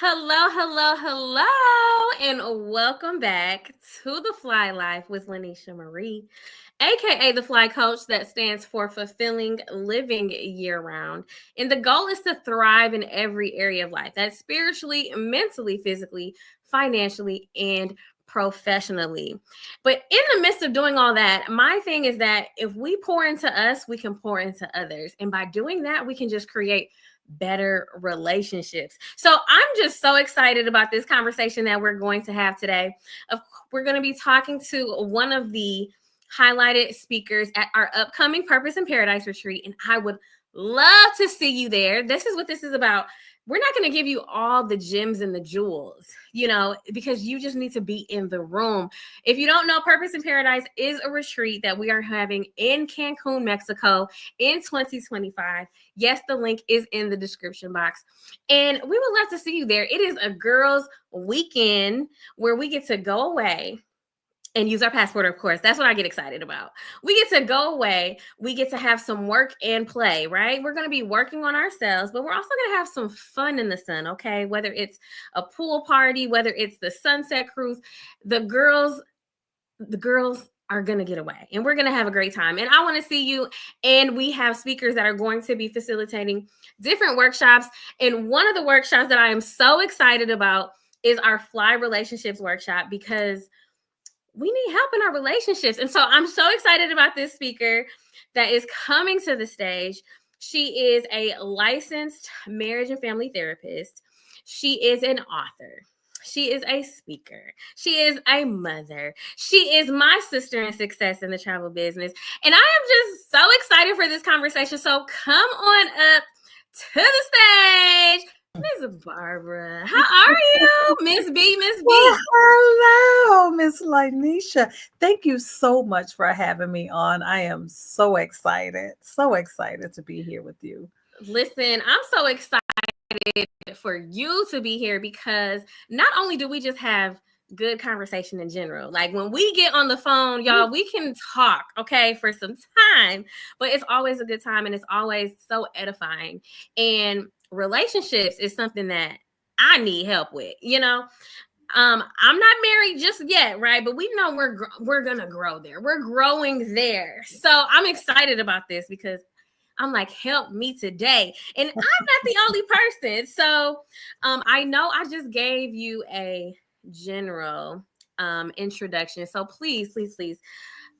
Hello, hello, hello, and welcome back to the Fly Life with Lynesha Marie, aka the Fly Coach that stands for fulfilling living year round. And the goal is to thrive in every area of life that's spiritually, mentally, physically, financially, and professionally. But in the midst of doing all that, my thing is that if we pour into us, we can pour into others. And by doing that, we can just create better relationships. So I'm just so excited about this conversation that we're going to have today. We're going to be talking to one of the highlighted speakers at our upcoming Purpose in Paradise retreat, and I would love to see you there. This is what this is about. We're not going to give you all the gems and the jewels, because you just need to be in the room. If you don't know, Purpose in Paradise is a retreat that we are having in Cancun, Mexico in 2025. Yes, the link is in the description box. And we would love to see you there. It is a girls' weekend where we get to go away and use our passport, of course. That's what I get excited about. We get to go away. We get to have some work and play, right? We're going to be working on ourselves, but we're also going to have some fun in the sun, okay? Whether it's a pool party, whether it's the sunset cruise, the girls are going to get away and we're going to have a great time. And I want to see you. And we have speakers that are going to be facilitating different workshops. And one of the workshops that I am so excited about is our Fly Relationships workshop, because we need help in our relationships. And so I'm so excited about this speaker that is coming to the stage. She is a licensed marriage and family therapist. She is an author. She is a speaker. She is a mother. She is my sister in success in the travel business. And I am just so excited for this conversation. So come on up to the stage, Miss Barbara. How are you, Miss B? Miss B. Well, hello, Miss Lynesha. Thank you so much for having me on. I am so excited to be here with you. Listen, I'm so excited for you to be here because not only do we just have good conversation in general, like when we get on the phone, y'all, we can talk, okay, for some time, but it's always a good time and it's always so edifying. And relationships is something that I need help with, I'm not married just yet, right? But we know we're gonna grow there. We're growing there. So I'm excited about this because I'm like, help me today. And I'm not the only person. So I know I just gave you a general introduction. So please, please, please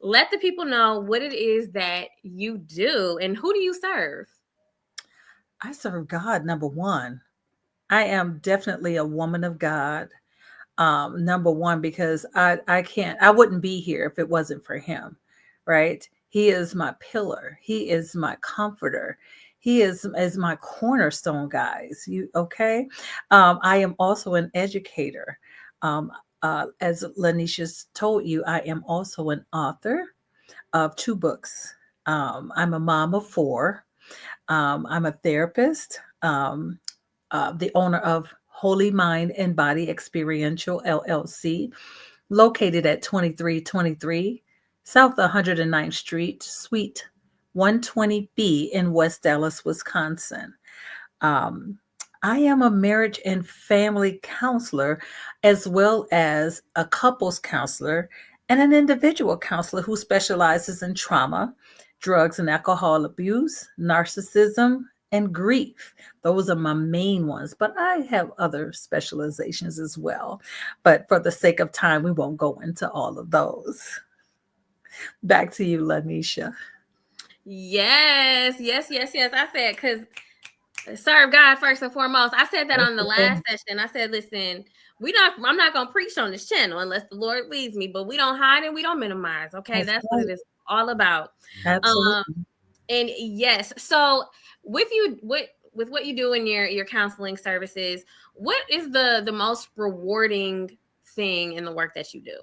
let the people know what it is that you do and who do you serve? I serve God, number one. I am definitely a woman of God. Number one, because I wouldn't be here if it wasn't for him, right? He is my pillar. He is my comforter. He is my cornerstone, guys. You okay? I am also an educator. Um, as Lanisha's told you, I am also an author of two books. I'm a mom of four. I'm a therapist, the owner of Holy Mind and Body Experiential LLC, located at 2323 South 109th Street, Suite 120B in West Dallas, Wisconsin. Um, I am a marriage and family counselor, as well as a couples counselor and an individual counselor who specializes in trauma, drugs and alcohol abuse, narcissism, and grief. Those are my main ones, but I have other specializations as well. But for the sake of time, we won't go into all of those. Back to you, Lanisha. Yes, yes, yes, yes. I said, because serve God first and foremost. I said that on the last session. I said, listen, I'm not gonna preach on this channel unless the Lord leads me, but we don't hide and we don't minimize. Okay, That's that's what right. it is all about. Um, Absolutely. and yes, so with what you do in your counseling services, what is the most rewarding thing in the work that you do?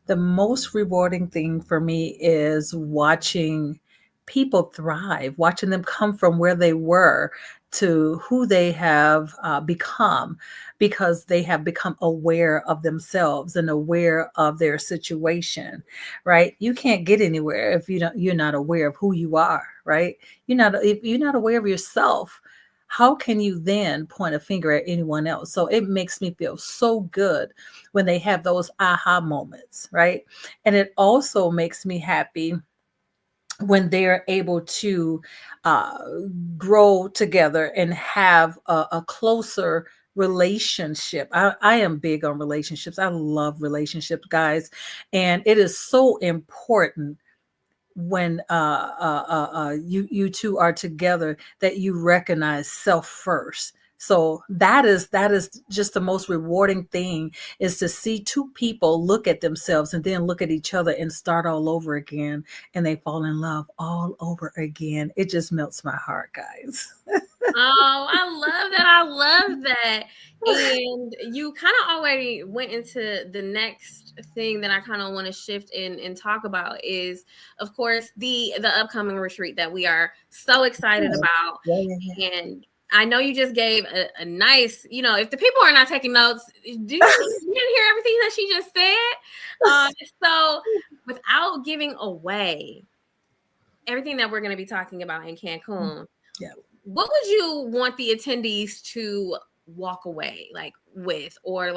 The most rewarding thing for me is watching people thrive, watching them come from where they were to who they have become, because they have become aware of themselves and aware of their situation, right? You can't get anywhere if you're not aware of who you are, right? If you're not aware of yourself, how can you then point a finger at anyone else? So it makes me feel so good when they have those aha moments, right? And it also makes me happy when they're able to uh, grow together and have a closer relationship. I am big on relationships. I love relationships, guys. And it is so important when you two are together that you recognize self first. So that is just the most rewarding thing, is to see two people look at themselves and then look at each other and start all over again, and they fall in love all over again. It just melts my heart, guys. Oh, I love that. I love that. And you kind of already went into the next thing that I kind of want to shift in and talk about is, of course, the upcoming retreat that we are so excited about. Yeah, yeah, yeah. And I know you just gave a nice, if the people are not taking notes, you didn't hear everything that she just said. So without giving away everything that we're going to be talking about in Cancun, Yeah. what would you want the attendees to walk away with, or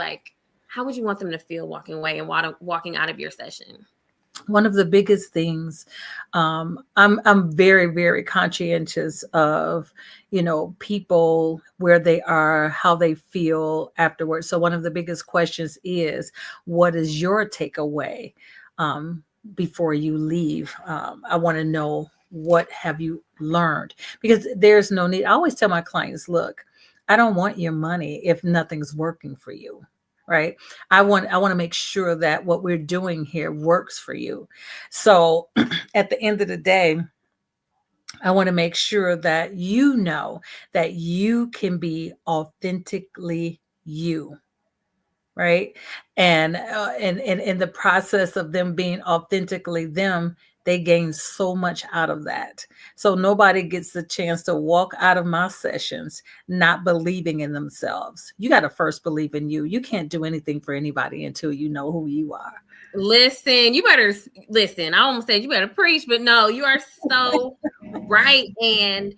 how would you want them to feel walking away and walking out of your session? One of the biggest things, I'm very, very conscientious of, people, where they are, how they feel afterwards. So one of the biggest questions is, what is your takeaway um, before you leave? I want to know, what have you learned? Because there's no need. I always tell my clients, look, I don't want your money if nothing's working for you, right? I want to make sure that what we're doing here works for you. So at the end of the day, I want to make sure that you know that you can be authentically you, right? And in the process of them being authentically them, they gain so much out of that. So nobody gets the chance to walk out of my sessions not believing in themselves. You got to first believe in you. You can't do anything for anybody until you know who you are. Listen, you better listen. I almost said you better preach, but no, you are so right. And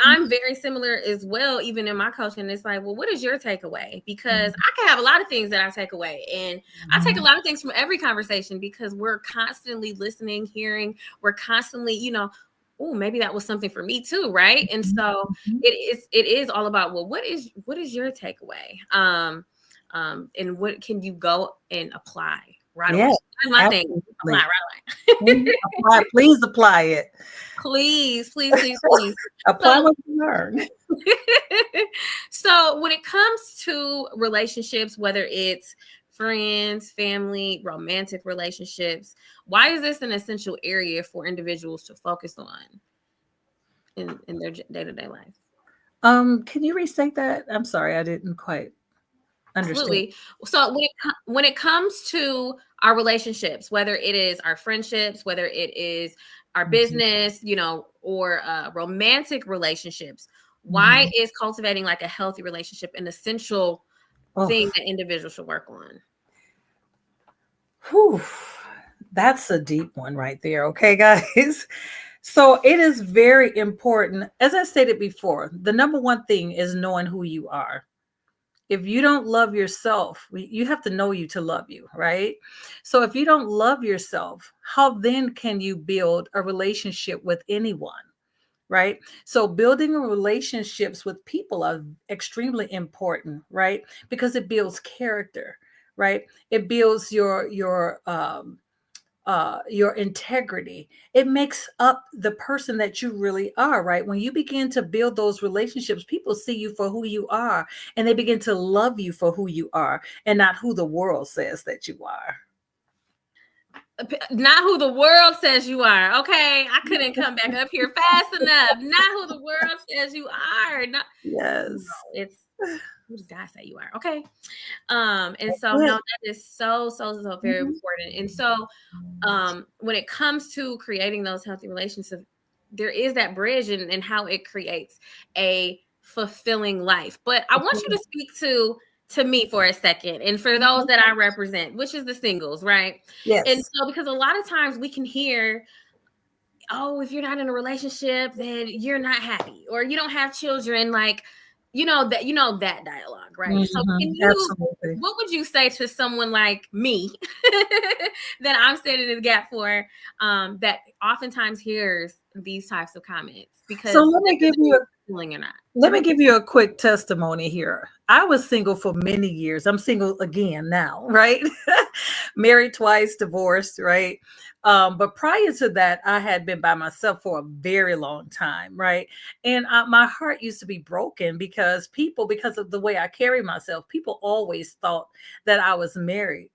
I'm very similar as well, even in my coaching. It's like, well, what is your takeaway? Because I can have a lot of things that I take away. And I take a lot of things from every conversation because we're constantly listening, hearing, we're constantly, oh, maybe that was something for me too, right? And so it is all about, well, what is your takeaway? And what can you go and apply right away? Yes, That's my thing. Apply absolutely. right away. Please apply it. Please, please, please, please. Apply So, what you learn. so when it comes to relationships, whether it's friends, family, romantic relationships, why is this an essential area for individuals to focus on in their day-to-day life? Can you restate that? I'm sorry, I didn't quite understand. Absolutely. So when it comes to our relationships, whether it is our friendships, whether it is our Mhm, business, or romantic relationships, why mhm. is cultivating like a healthy relationship an essential Oh, thing that individuals should work on? whew. That's a deep one right there. Okay, guys. So it is very important. As I stated before, the number one thing is knowing who you are. If you don't love yourself, you have to know you to love you, right? So if you don't love yourself, how then can you build a relationship with anyone? Right? So building relationships with people are extremely important, right? Because it builds character, right? It builds your integrity. It makes up the person that you really are, right? When you begin to build those relationships, people see you for who you are, and they begin to love you for who you are and not who the world says that you are. Not who the world says you are. Okay, I couldn't come back up here fast enough. Not who the world says you are. No, Yes. it's who does God say you are? Okay. And That's so no, it. that is so very Mhm. important. And so when it comes to creating those healthy relationships, there is that bridge and how it creates a fulfilling life. But I want you to speak to me for a second, and for those that I represent, which is the singles, right? And Yes. so because a lot of times we can hear, oh, if you're not in a relationship, then you're not happy, or you don't have children. Like, that dialogue, right? So Absolutely. what would you say to someone like me that I'm standing in the gap for, that oftentimes hears these types of comments So because let me that give doesn't you mean a feeling or not. let me give you a quick testimony here. I was single for many years. I'm single again now, right? Married twice, divorced, right? But prior to that, I had been by myself for a very long time, right? And my heart used to be broken because because of the way I carry myself, people always thought that I was married.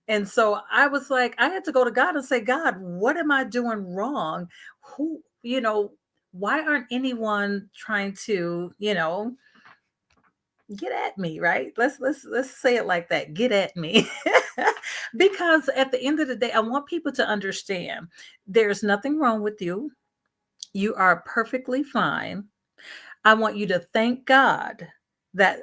And so I was like, I had to go to God and say, God, what am I doing wrong? Why aren't anyone trying to, get at me, right? Let's say it like that. Get at me. Because at the end of the day, I want people to understand there's nothing wrong with you. You are perfectly fine. I want you to thank God that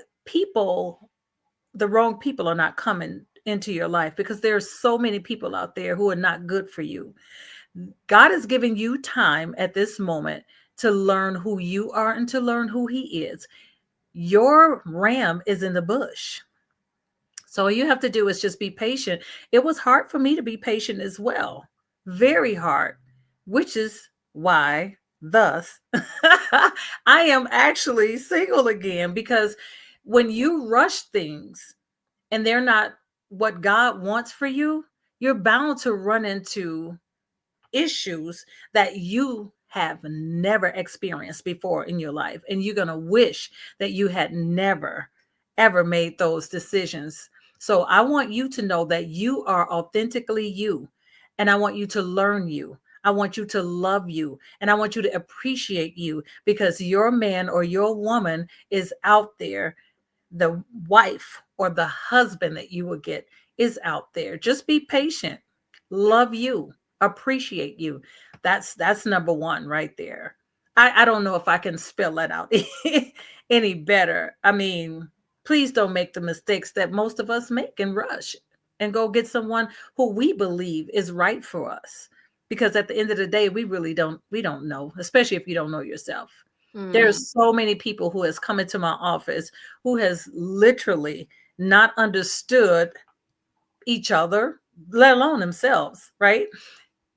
the wrong people are not coming into your life, because there's so many people out there who are not good for you. God is giving you time at this moment to learn who you are and to learn who He is. Your ram is in the bush. So all you have to do is just be patient. It was hard for me to be patient as well. Very hard, which is why, thus, I am actually single again, because when you rush things and they're not what God wants for you, you're bound to run into issues that you have never experienced before in your life. And you're going to wish that you had never, ever made those decisions. So I want you to know that you are authentically you. And I want you to learn you. I want you to love you. And I want you to appreciate you, because your man or your woman is out there. The wife or the husband that you will get is out there. Just be patient. Love you, appreciate you. That's number one right there. I don't know if I can spell that out any better. I mean, please don't make the mistakes that most of us make and rush and go get someone who we believe is right for us. Because at the end of the day, we don't know, especially if you don't know yourself. Mm. There's so many people who has come into my office who has literally not understood each other, let alone themselves, right?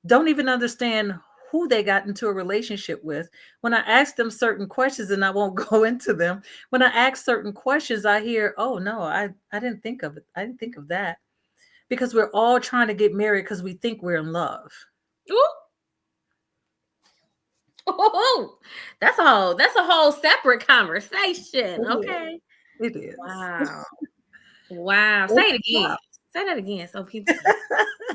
Don't even understand who they got into a relationship with. When I ask them certain questions, and I won't go into them, when I ask certain questions, I hear, oh no, I didn't think of it. I didn't think of that. Because we're all trying to get married because we think we're in love. Ooh. Oh, that's a whole separate conversation. It is. Okay. It is. Wow. Wow. Say It's it a again. lot. Say that again so people can.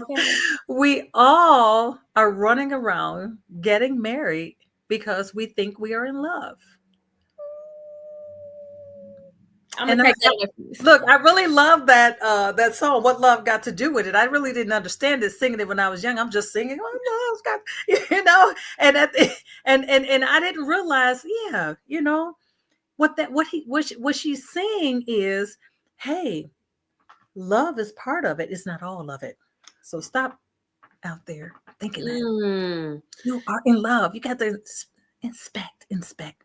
Okay. We all are running around getting married because we think we are in love. I'm gonna And take that away from you. look, I really love that song. What love got to do with it? I really didn't understand it singing it when I was young. I'm just singing, "What love's got," And and I didn't realize, yeah, what she's saying is, hey, love is part of it. It's not all of it. So stop out there thinking that Mm. you are in love. You got to inspect,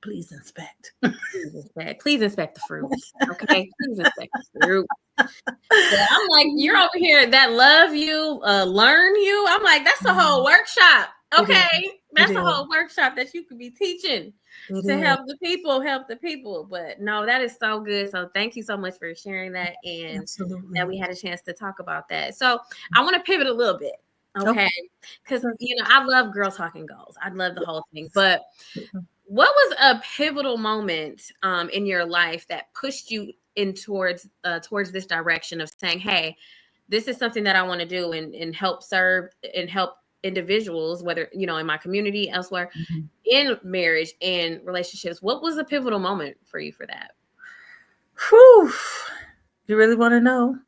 please inspect. Please inspect the fruits. Okay. Please inspect the fruit. Yeah, I'm like, you're over here that love you, learn you. I'm like, that's a whole workshop. It is. Okay. It That's a is. whole workshop that you could be teaching It to is. help the people. But no, that is so good. So thank you so much for sharing that, and that Absolutely. we had a chance to talk about that. So I want to pivot a little bit. Okay. Okay. Because I love girl talking goals. I love the whole thing. But Mhm. what was a pivotal moment in your life that pushed you in towards this direction of saying, hey, this is something that I want to do and help serve and help individuals, whether, in my community, elsewhere, Mhm. in marriage and relationships? What was a pivotal moment for you for that? Whew. You really want to know?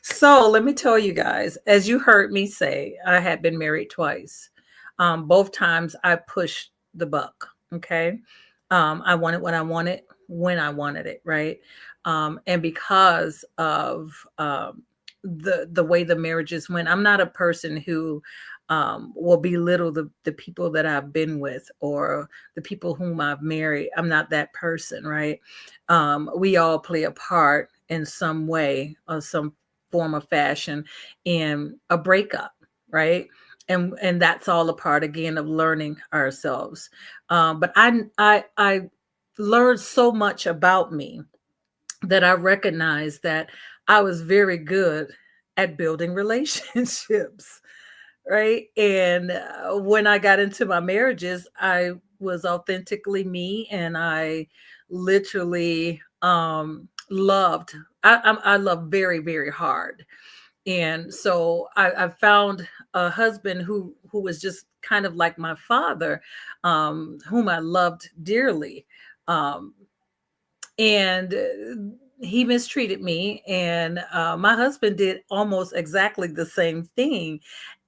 So let me tell you guys, as you heard me say, I had been married twice. Both times I pushed the buck. Okay. I wanted what I wanted when I wanted it, right? And because of the way the marriages went, I'm not a person who will belittle the people that I've been with or the people whom I've married. I'm not that person, right? We all play a part in some way or some form of fashion in a breakup, right? And that's all a part again of learning ourselves. But I learned so much about me that I recognized that I was very good at building relationships, right? And when I got into my marriages, I was authentically me, and I literally loved. I love very, very hard, and so I found a husband who was just kind of like my father, whom I loved dearly. Um, and he mistreated me, and my husband did almost exactly the same thing.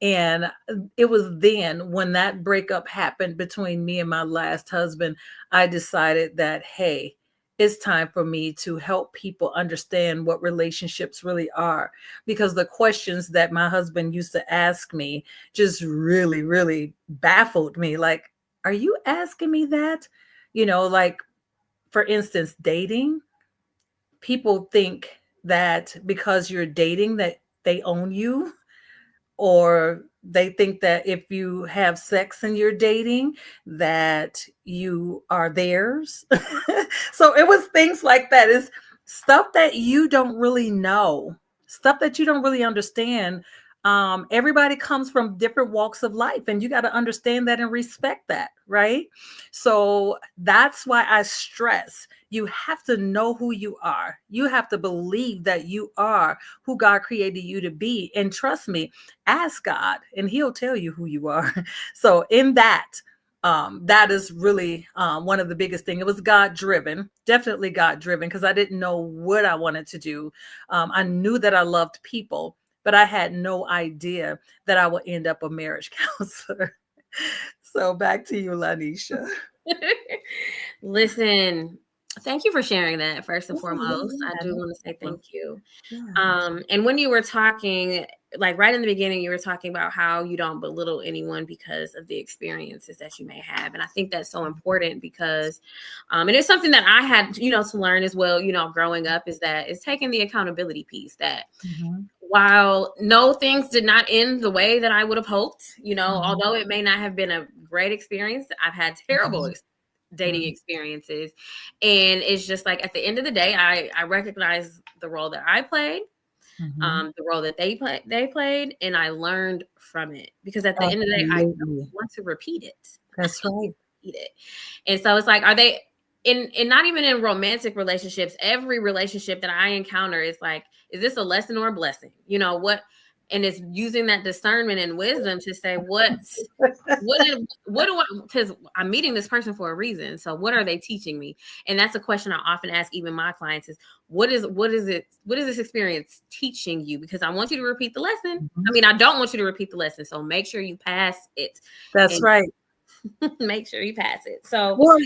And it was then when that breakup happened between me and my last husband, I decided that, hey, it's time for me to help people understand what relationships really are, because the questions that my husband used to ask me just really, really baffled me. Like, are you asking me that? Like, for instance, dating, people think that because you're dating that they own you, or they think that if you have sex and you're dating that you are theirs. So it was things like that. It's stuff that you don't really know, stuff that you don't really understand. Everybody comes from different walks of life, and you got to understand that and respect that, right? So that's why I stress, you have to know who you are. You have to believe that you are who God created you to be. And trust me, ask God and he'll tell you who you are. So in that, that is really one of the biggest thing. It was God driven, definitely God driven, because I didn't know what I wanted to do. I knew that I loved people, but I had no idea that I would end up a marriage counselor. So back to you, Lynesha. Listen, thank you for sharing that first and Yeah, yeah, foremost. I yeah, do no want to say problem. thank you. Yeah. And when you were talking, like right in the beginning, you were talking about how you don't belittle anyone because of the experiences that you may have. And I think that's so important because, and it's something that I had, to learn as well, growing up, is that it's taking the accountability piece that Mhm, while no, things did not end the way that I would have hoped, mhm, although it may not have been a great experience, I've had terrible mhm, dating mhm, experiences. And it's just like at the end of the day, I recognize the role that I played, mhm. the role that they played, and I learned from it, because at the end of the day, I don't Absolutely. want to repeat it. That's right. Repeat it. And so it's like, are they in not even in romantic relationships, every relationship that I encounter is like, is this a lesson or a blessing? What, and it's using that discernment and wisdom to say what do I, because I'm meeting this person for a reason. So what are they teaching me? And that's a question I often ask even my clients is, what is this experience teaching you? Because I want you to repeat the lesson. I Mhm. mean, I don't want you to repeat the lesson. So make sure you pass it, That's and right. make sure you pass it. So Well,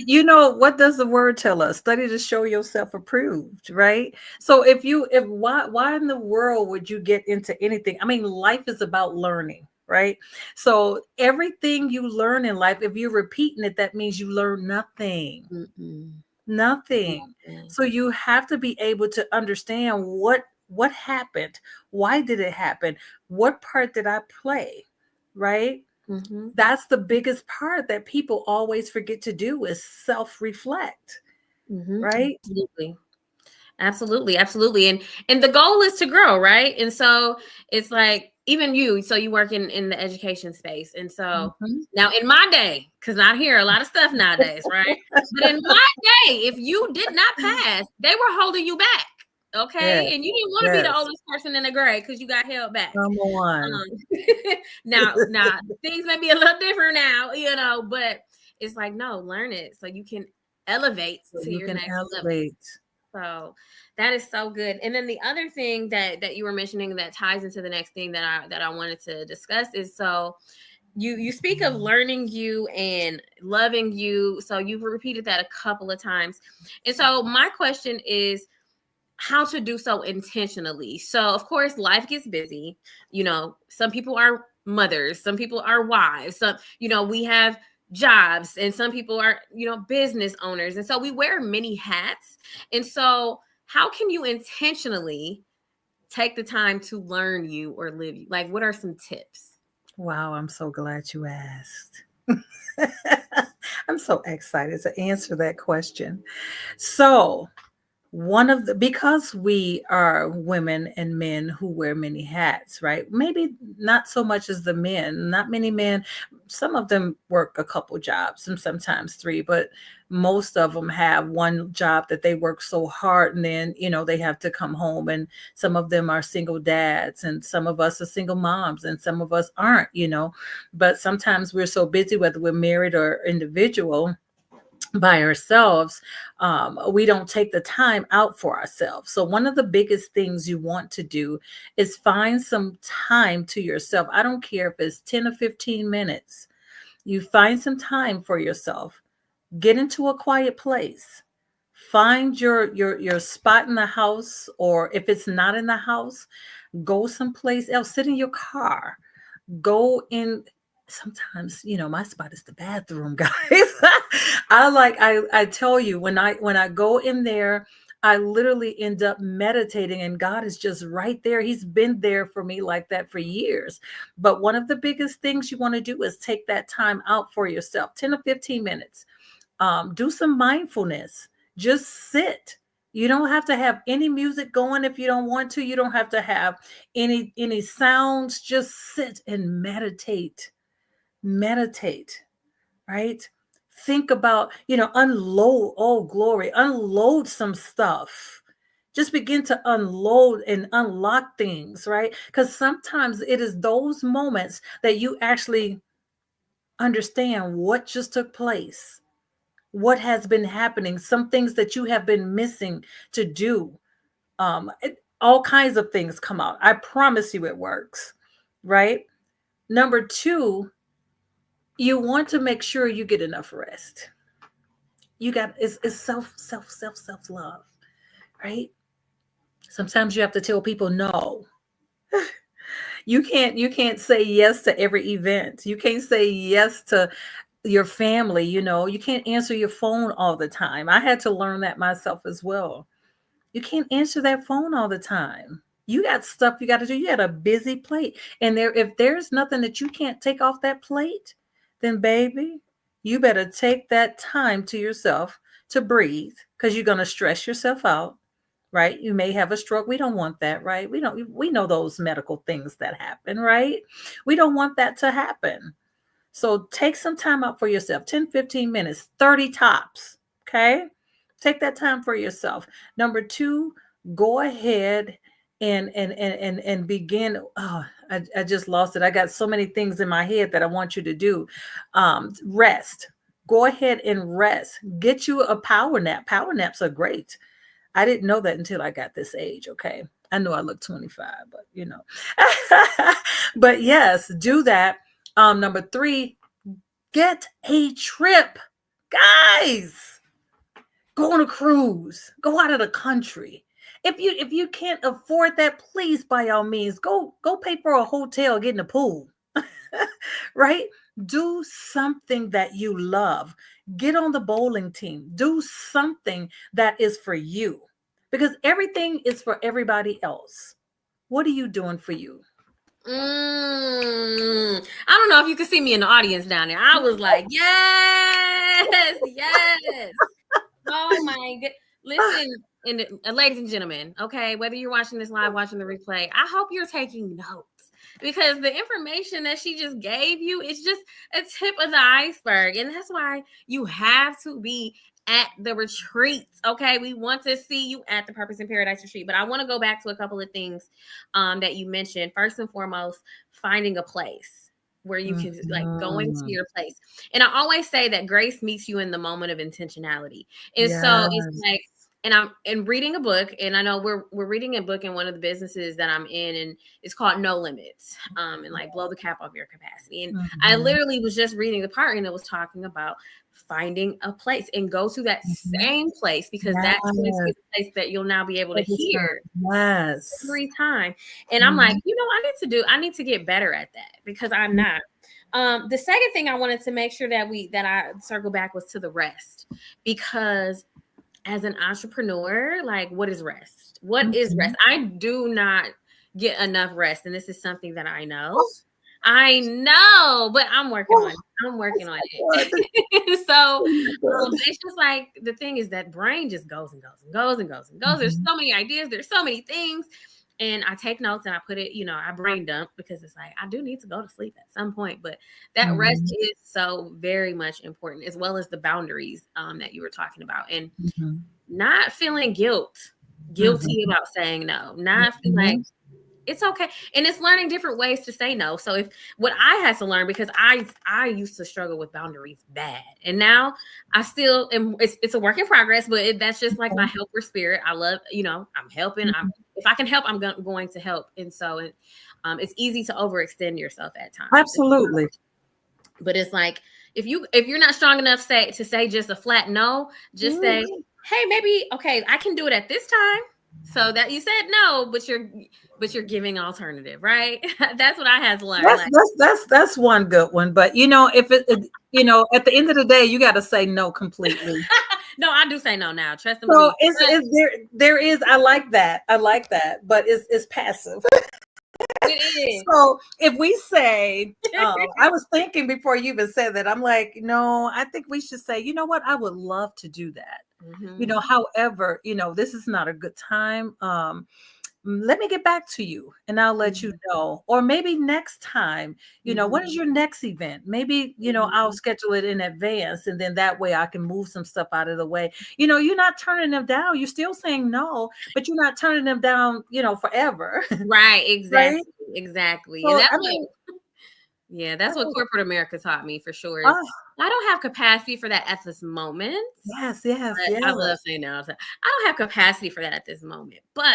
what does the word tell us? Study to show yourself approved, right? So if why in the world would you get into anything? I mean, life is about learning, right? So everything you learn in life, if you're repeating it, that means you learn nothing. mm-mm, Nothing. nothing. So you have to be able to understand what happened. Why did it happen? What part did I play? Right? Mm-hmm. That's the biggest part that people always forget to do is self-reflect, Mm-hmm. right? Absolutely. Absolutely, absolutely. And the goal is to grow, right? And so it's like, even you, so you work in the education space. And so Mhm. now in my day, because I hear a lot of stuff nowadays, right? But in my day, if you did not pass, they were holding you back. Yes, Okay. And you didn't want to be the yes. oldest person in the grade because you got held back. Come on. Now things may be a little different now, but it's like, no, learn it so you can elevate So to you your can next level. elevate. So that is so good. And then the other thing that you were mentioning that ties into the next thing that I wanted to discuss is, so you speak of learning you and loving you. So you've repeated that a couple of times. And so my question is, how to do so intentionally. So of course life gets busy. Some people are mothers, some people are wives, some, we have jobs, and some people are, business owners. And so we wear many hats. And so how can you intentionally take the time to learn you or live you? Like, what are some tips? Wow, I'm so glad you asked. I'm so excited to answer that question. So, one of the because we are women and men who wear many hats, right? Maybe not so much as the men, not many men. Some of them work a couple jobs and sometimes three, but most of them have one job that they work so hard, and then they have to come home. And some of them are single dads, and some of us are single moms, and some of us aren't. But sometimes we're so busy, whether we're married or individual, by ourselves, we don't take the time out for ourselves. So, one of the biggest things you want to do is find some time to yourself. I don't care if it's 10 or 15 minutes. You find some time for yourself. Get into a quiet place. Find your spot in the house, or if it's not in the house, go someplace else. Sit in your car, go in. Sometimes my spot is the bathroom, guys. I tell you, when I go in there, I literally end up meditating, and God is just right there. He's been there for me like that for years. But one of the biggest things you want to do is take that time out for yourself, 10 or 15 minutes. Do some mindfulness. Just sit. You don't have to have any music going if you don't want to. You don't have to have any sounds. Just sit and meditate. Meditate, right? Think about, unload, oh glory, unload some stuff. Just begin to unload and unlock things, right? Because sometimes it is those moments that you actually understand what just took place, what has been happening, some things that you have been missing to do. All kinds of things come out. I promise you it works, right? Number two, you want to make sure you get enough rest. It's self love, right? Sometimes you have to tell people no. You can't say yes to every event. You can't say yes to your family. You can't answer your phone all the time. I had to learn that myself as well. You can't answer that phone all the time. You got stuff you got to do. You got a busy plate. And if there's nothing that you can't take off that plate, then baby, you better take that time to yourself to breathe, because you're going to stress yourself out, right? You may have a stroke. We don't want that, right? We know those medical things that happen, right? We don't want that to happen. So take some time out for yourself, 10, 15 minutes, 30 tops. Okay. Take that time for yourself. Number two, go ahead and begin. Oh, I just lost it. I got so many things in my head that I want you to do. Rest. Go ahead and rest. Get you a power nap. Power naps are great. I didn't know that until I got this age. Okay. I know I look 25, but but yes, do that. Number three, get a trip. Guys, go on a cruise. Go out of the country. If you can't afford that, please by all means go pay for a hotel, get in the pool. Right? Do something that you love. Get on the bowling team. Do something that is for you. Because everything is for everybody else. What are you doing for you? I don't know if you can see me in the audience down there. I was like, yes, yes. Oh my god. Listen, and ladies and gentlemen, okay, whether you're watching this live, watching the replay, I hope you're taking notes, because the information that she just gave you is just a tip of the iceberg. And that's why you have to be at the retreats. Okay. We want to see you at the Purpose in Paradise retreat. But I want to go back to a couple of things that you mentioned. First and foremost, finding a place where you can, like, going to Mhm. your place. And I always say that grace meets you in the moment of intentionality. And so it's Yes. like, and I'm reading a book, and I know we're reading a book in one of the businesses that I'm in, and it's called No Limits, and like blow the cap off your capacity. And I Mhm. literally was just reading the part, and it was talking about finding a place and go to that Mhm. same place, because that's going to be Yes. the place that you'll now be able to Every time. hear Yes. every time. And I'm like, Mhm. I need to get better at that, because I'm Mhm. not. The second thing I wanted to make sure that I circle back was to the rest, because as an entrepreneur, like, what is rest? What is rest? Mhm. I do not get enough rest, and this is something that I know. Oh, I know, but I'm working on oh, it. I'm that's working on so good. it. So, So good. it's just like, the thing is that brain just goes and goes and goes and goes and goes. There's Mhm. so many ideas. There's so many things. And I take notes and I put it, I brain dump, because it's like, I do need to go to sleep at some point. But that rest Mhm. is so very much important, as well as the boundaries that you were talking about. And Mhm. not feeling guilty Mhm. about saying no, not feel like Mhm. it's okay. And it's learning different ways to say no. So if what I had to learn, because I used to struggle with boundaries bad, and now I still am. It's a work in progress, but that's just like my Okay. helper spirit. I love, I'm helping. Mhm. If I can help, going to help. And so it's easy to overextend yourself at times. Absolutely. But it's like, if you're not strong enough to say just a flat no, just say, Mhm. hey, maybe, okay, I can do it at this time. So that you said no, but you're giving alternative, right? That's what I had to learn. That's Like, that's that's that's one good one. But if at the end of the day, you got to say no completely. no, I do say no now. Trust and So believe. But there is, I like that. I like that, but it's passive. it So if we say, I was thinking before you even said that, I'm like, no, I think we should say, you know what, I would love to do that. is. Hmm. However, this is not a good time. Let me get back to you and I'll let you know. Or maybe next time, when is Hmm. your next event? Maybe, I'll Hmm. schedule it in advance and then that way I can move some stuff out of the way. You're not turning them down. You're still saying no, but you're not turning them down, forever. Right, Right? exactly, exactly. And So, that's I what mean, yeah, that's I what mean, corporate America taught me for sure, is ah, I don't have capacity for that at this moment. yes, yes, But I love yes. saying no. So I don't have capacity for that at this moment. But,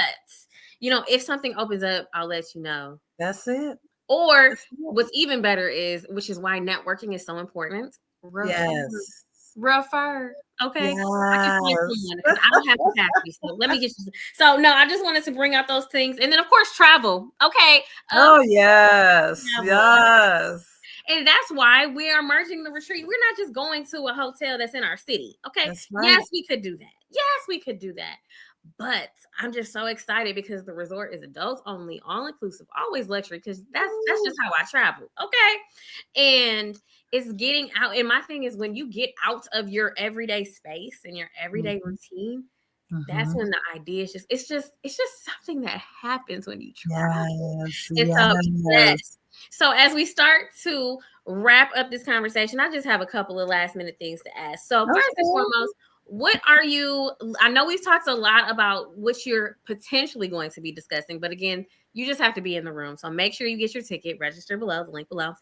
if something opens up, I'll let you know. That's it. Or That's it. what's even better is, which is why networking is so important, refer. Yes. Refer. Okay. I can find Yes. someone, because I don't have capacity. So let me get you. So no, I just wanted to bring out those things. And then of course travel. Okay. Of Oh, yes. travel. Yes. And that's why we are merging the retreat. We're not just going to a hotel that's in our city. Okay. That's right. Yes, we could do that. Yes, we could do that. But I'm just so excited, because the resort is adults only, all inclusive, always luxury, because that's Ooh. just how I travel. Okay. And it's getting out. And my thing is, when you get out of your everyday space and your everyday Mhm, routine, that's mhm. when the idea is it's just something that happens when you travel. Yes, And so, yes. yes. So as we start to wrap up this conversation, I just have a couple of last minute things to ask. So first and Okay. foremost, what are you? I know we've talked a lot about what you're potentially going to be discussing, but again, you just have to be in the room. So make sure you get your ticket, register below, the link below.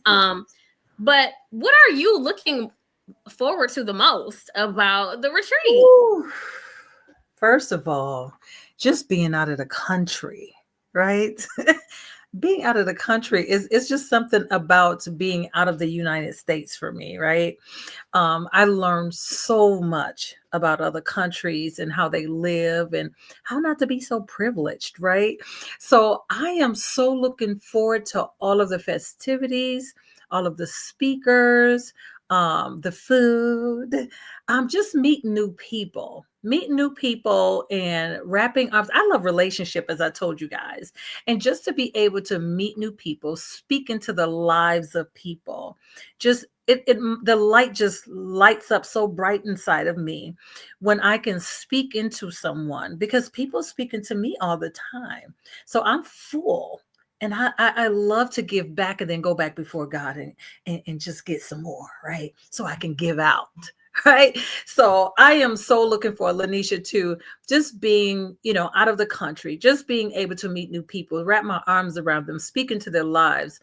Um, but what are you looking forward to the most about the retreat? Ooh. First of all, just being out of the country, right? Being out of the country is it's just something about being out of the United States for me, right? I learned so much about other countries and how they live and how not to be so privileged, right? So I am so looking forward to all of the festivities, all of the speakers, the food, just meeting new people and wrapping arms. I love relationship, as I told you guys, and just to be able to meet new people, speak into the lives of people, just the light just lights up so bright inside of me when I can speak into someone, because people speak into me all the time. So I'm full. And I love to give back and then go back before God and just get some more, right? So I can give out. Right. So I am so looking for Lynesha to just being, out of the country, just being able to meet new people, wrap my arms around them, speak into their lives,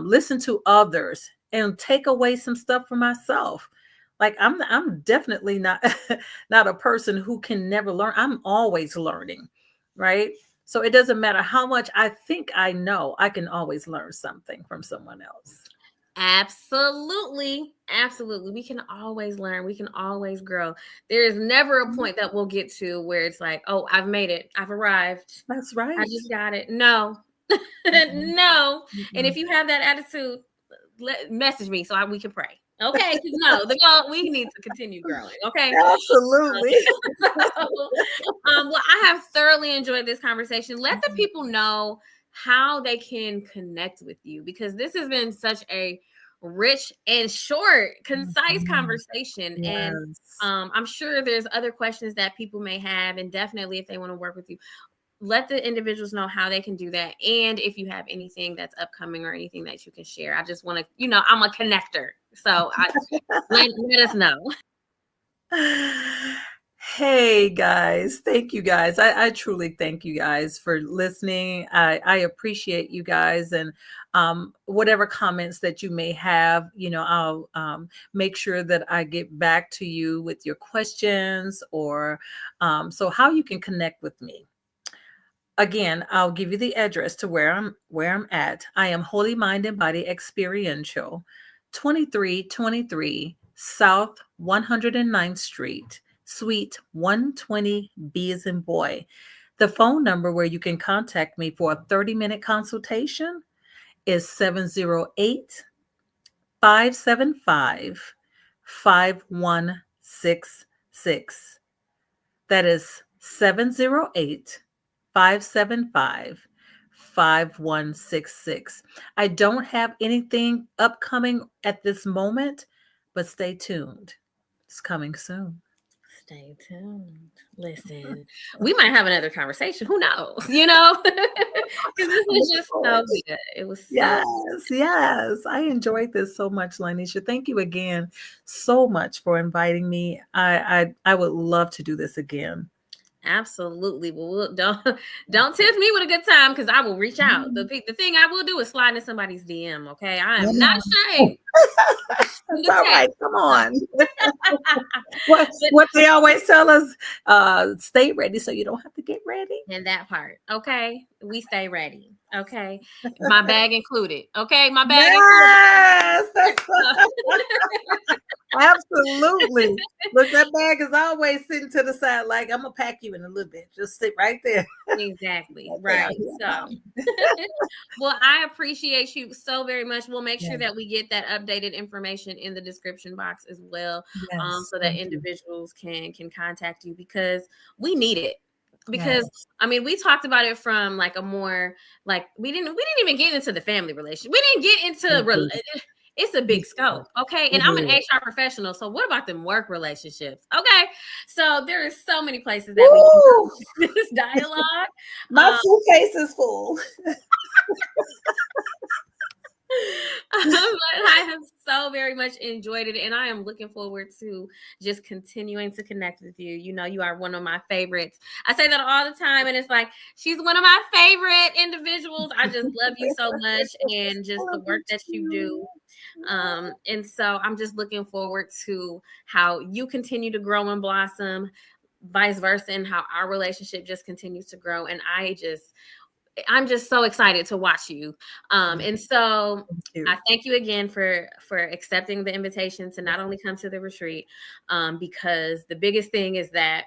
listen to others, and take away some stuff for myself. Like I'm definitely not not a person who can never learn. I'm always learning, right? So it doesn't matter how much I think I know, I can always learn something from someone else. Absolutely. Absolutely. We can always learn. We can always grow. There is never a Mhm. point that we'll get to where it's like, oh, I've made it. I've arrived. That's I right. just got it. No. Mm-mm, No. And if mm-mm. you have that attitude, message me so we can pray. Okay. Because no, the goal, we need to continue growing. Okay. Absolutely. Well, I have thoroughly enjoyed this conversation. Let the people know how they can connect with you because this has been such a rich and short, concise Mhm. conversation. And Yes. I'm sure there's other questions that people may have. And definitely, if they want to work with you, let the individuals know how they can do that. And if you have anything that's upcoming or anything that you can share, I just want to, I'm a connector. So let us know. Hey guys, thank you guys. I truly thank you guys for listening. I appreciate you guys and whatever comments that you may have, I'll make sure that I get back to you with your questions or so how you can connect with me. Again, I'll give you the address to where I'm at. I am Holy Mind and Body Experiential, 2323 South 109th Street, Suite 120, B as in boy. The phone number where you can contact me for a 30-minute consultation is 708 575 5166. That is 708 575 5166. I don't have anything upcoming at this moment, but stay tuned. It's coming soon. Stay tuned. Listen, we might have another conversation. Who knows? Because this I'm was looking just so forward. good. It was so Yes, yes. I enjoyed this so much, Lynesha. Thank you again so much for inviting me. I would love to do this again. absolutely. Well, don't tempt me with a good time because I will reach out. Mhm. The thing I will do is slide into somebody's DM. Okay, I I am not know. ashamed to shoot That's a all right. text. Come So, on. What but what they always tell us, stay ready so you don't have to get ready. and that part, okay, we stay ready. Okay, my bag included. Okay, my bag included. Yes, that's absolutely. Look, that bag is always sitting to the side, like I'm gonna pack you in a little bit. Just sit right there. Exactly. Right there. Right. Here I So, come. well, I appreciate you so very much. We'll make sure Yes, that we get that updated information in the description box as well, yes. so that Thank you. individuals can contact you because we need it. Because Yes. I mean, we talked about it from like a more like we didn't even get into the family relationship. We didn't get We into did. it's a We big did. scope, okay? We And I'm an did. HR professional, so what about them work relationships? Okay, so there is so many places that we can Woo! go with this dialogue. My Um, suitcase is full. but I have so very much enjoyed it, and I am looking forward to just continuing to connect with you. You know, you are one of my favorites. I say that all the time, and it's like she's one of my favorite individuals. I just love you so much, and I just the love work you that you too. do. And so I'm just looking forward to how you continue to grow and blossom, vice versa, and how our relationship just continues to grow. And I'm just so excited to watch you. And so Thank you. I thank you again for accepting the invitation to not only come to the retreat, because the biggest thing is that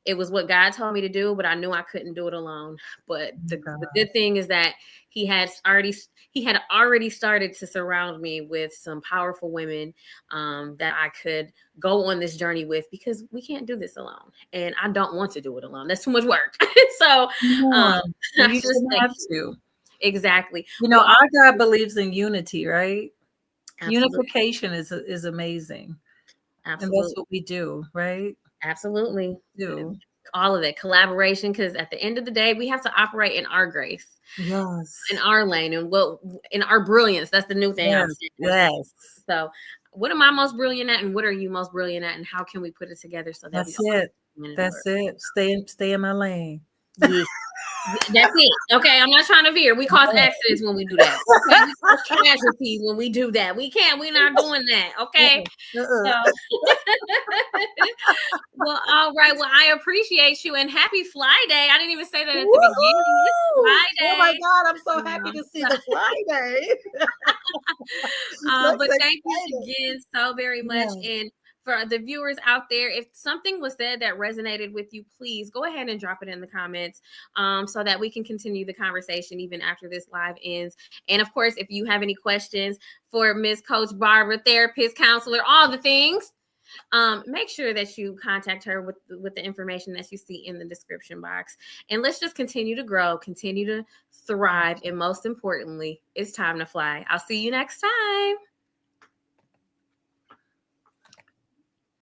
it was what God told me to do, but I knew I couldn't do it alone. But Oh, the God. good thing is that he had already started to surround me with some powerful women, that I could go on this journey with because we can't do this alone, and I don't want to do it alone. That's too much work. So Come um, on. I And you just shouldn't thank have you. to. Exactly. You know, We all our God believes in unity, right? absolutely, Unification is amazing. And that's absolutely, what we do, right? absolutely. Do. All of it, collaboration, because at the end of the day, we have to operate in our grace, in Yes. our lane, and what in our brilliance. That's the new thing I'm Yes. saying. Yes. So, what am I most brilliant at, and what are you most brilliant at, and how can we put it together so that we That's all it. win in the world? That's it. Stay in my lane. Yeah. That's it. Okay, I'm not trying to veer. We cause accidents when we do that. Okay, we cause casualties when we do that. We can't. We're not doing that. Okay, so. Well, all right. Well, I appreciate you and happy Fly Day. I didn't even say that at the beginning. It's Woohoo! Fly Oh my Day. God, I'm so happy to see the Fly Day. That's But thank you exciting. again so very much. Yeah. And for the viewers out there, if something was said that resonated with you, please go ahead and drop it in the comments so that we can continue the conversation even after this live ends. And of course, if you have any questions for Miss Coach Barbara, therapist, counselor, all the things, make sure that you contact her with the information that you see in the description box. And let's just continue to grow, continue to thrive, and most importantly, it's time to fly. I'll see you next time.